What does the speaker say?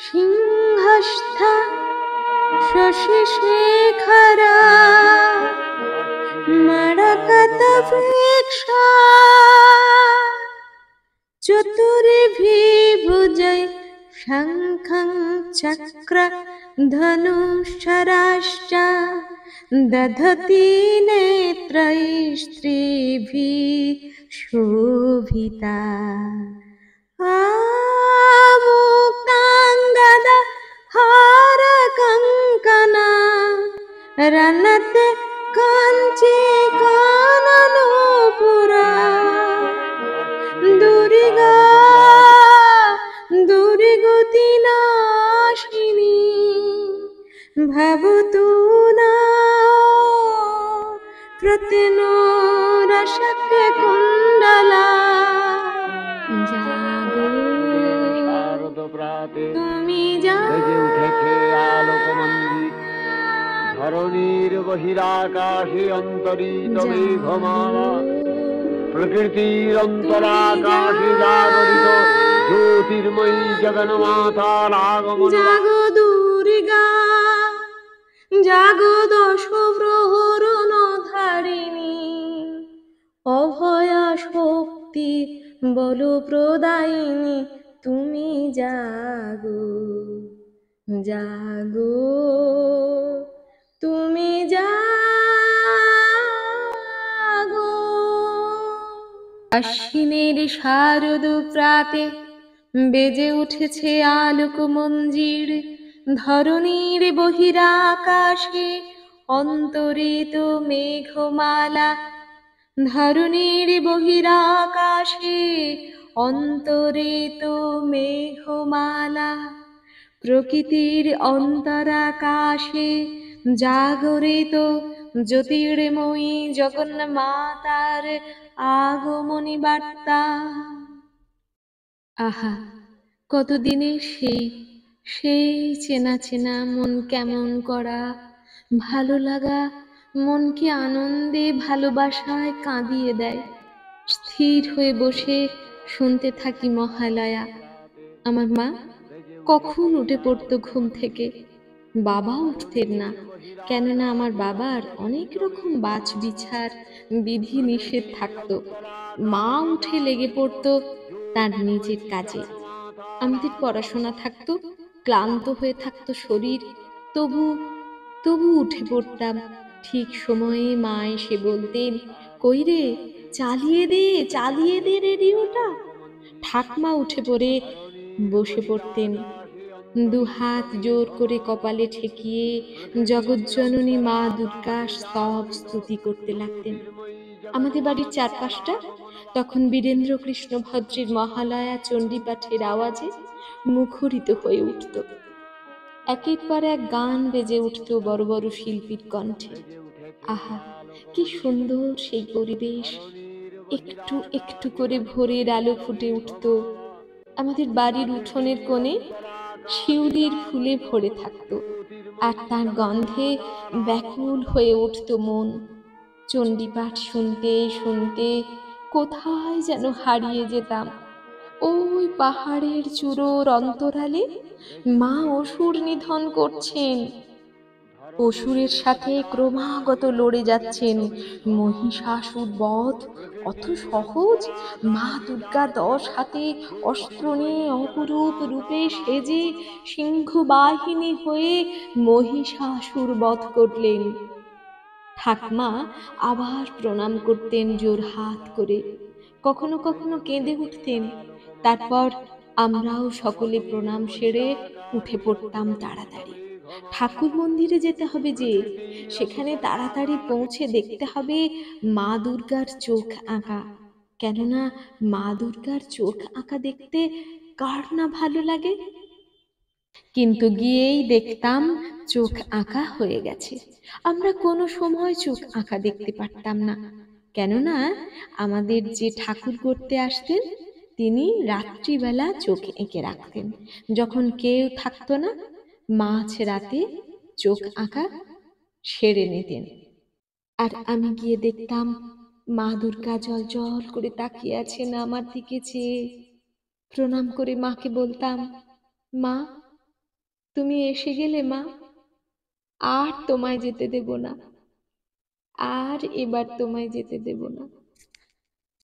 সিংহস্থ শশিশেখরা মরকতবৃক্ষা চতুর্ভির্ভুজৈ শঙ্খং চক্র ধনুশ্বরাশ্চ দধতি নেত্রৈস্ত্রিভিः শোভিতা মুক্তাঙ্গদ হার কঙ্কনা রণতে কাঞ্চি কাননপুরা দুর্গা দুর্গতি নাশিনী ভবতু না প্রতিনো রসক কুণ্ডলা জাগো তুমি বেজে উঠেছে আলোকমন্দির ধরণীর বহিরাকাশে অন্তরিত মেঘমালা প্রকৃতির অন্তরাকাশে জাগরিত জ্যোতির্ময়ী জগন্মাতার আগমন। জাগো দুর্গা জাগো দশ প্রহরণ ধারিণী অভয়া শক্তি বল প্রদায়িনী তুমি জাগো জাগো তুমি জাগো। আশ্বিনের শারদ প্রাতে বেজে উঠেছে আলোক মঞ্জির ধরণীর বহিরাকাশে অন্তরিত মেঘমালা ধরণীর বহিরাকাশে অন্তরিত মেঘমালা প্রকৃতির অন্তরাকাশে জাগরিত জ্যোতির্ময়ী জগন্মাতার আগমনী বার্তা। আহা, কতদিনের সেই চেনা চেনা মন কেমন করা ভালো লাগা মনকে আনন্দে ভালোবাসায় কাঁদিয়ে দেয়। স্থির হয়ে বসে শুনতে থাকি মহালয়া। আমার মা কখন উঠে পড়তো ঘুম থেকে, বাবা উঠতেন না, কেননা আমার বাবার অনেক রকম বাছ বিচার বিধি নিষেধ থাকতো। মা উঠে লেগে পড়তো তার নিজের কাজে। আমাদের পড়াশোনা থাকতো, ক্লান্ত হয়ে থাকতো শরীর, তবু উঠে পড়তাম। ঠিক সময়ে মা এসে বলতেন, কই রে, চালিয়ে দে রেডিওটা। ঠাকমা উঠে পড়ে বসে পড়তেন, দুহাত জোর করে কপালে ঠেকিয়ে জগজ্জননী মা দুর্গার স্তব স্তুতি করতে লাগতেন। আমাদের বাড়ির চারপাশটা তখন বীরেন্দ্র কৃষ্ণ ভদ্রের মহালয়া চণ্ডীপাঠের আওয়াজে মুখরিত হয়ে উঠত। একের পর এক গান বেজে উঠত বড় বড় শিল্পীর কণ্ঠে। আহা, কি সুন্দর সেই পরিবেশ! একটু একটু করে ভোরের আলো ফুটে উঠত। আমাদের বাড়ির উঠোনের কোণে শিউলির ফুলে ভরে থাকত, আর তার গন্ধে ব্যাকুল হয়ে উঠত মন। চণ্ডীপাঠ শুনতে শুনতে কোথায় যেন হারিয়ে যেতাম। ওই পাহাড়ের চূড়োর অন্তরালে মা অসুর নিধন করছেন, অসুরের সাথে ক্রমাগত লড়ে যাচ্ছেন। মহিষাসুর বধ অত সহজ? মা দুর্গা 10 হাতে অস্ত্র নিয়ে অপরূপ রূপে সেজে সিংহ বাহিনী হয়ে মহিষাসুর বধ করলেন। ঠাকমা আবার প্রণাম করতেন জোর হাত করে, কখনো কখনো কেঁদে উঠতেন। তারপর আমরাও সকলে প্রণাম সেরে উঠে পড়তাম তাড়াতাড়ি। ঠাকুর মন্দিরে যেতে হবে যে, সেখানে তাড়াতাড়ি পৌঁছে দেখতে হবে মা দুর্গার চোখ আঁকা। কেননা মা দুর্গার চোখ আঁকা দেখতে কার না ভালো লাগে। কিন্তু গিয়েই দেখতাম চোখ আঁকা হয়ে গেছে। আমরা কোনো সময় চোখ আঁকা দেখতে পারতাম না, কেননা আমাদের যে ঠাকুর করতে আসতেন তিনি রাত্রিবেলা চোখ এঁকে রাখতেন। যখন কেউ থাকতো না, মাঝ রাতে চোখ আঁকা সেরে নিতেন। আর আমি গিয়ে দেখতাম মা দুর্গা জল জল করে তাকিয়ে আছেন আমার দিকে চেয়ে। প্রণাম করে মাকে বলতাম, মা তুমি এসে গেলে মা, আর তোমায় যেতে দেব না, আর এবার তোমায় যেতে দেব না।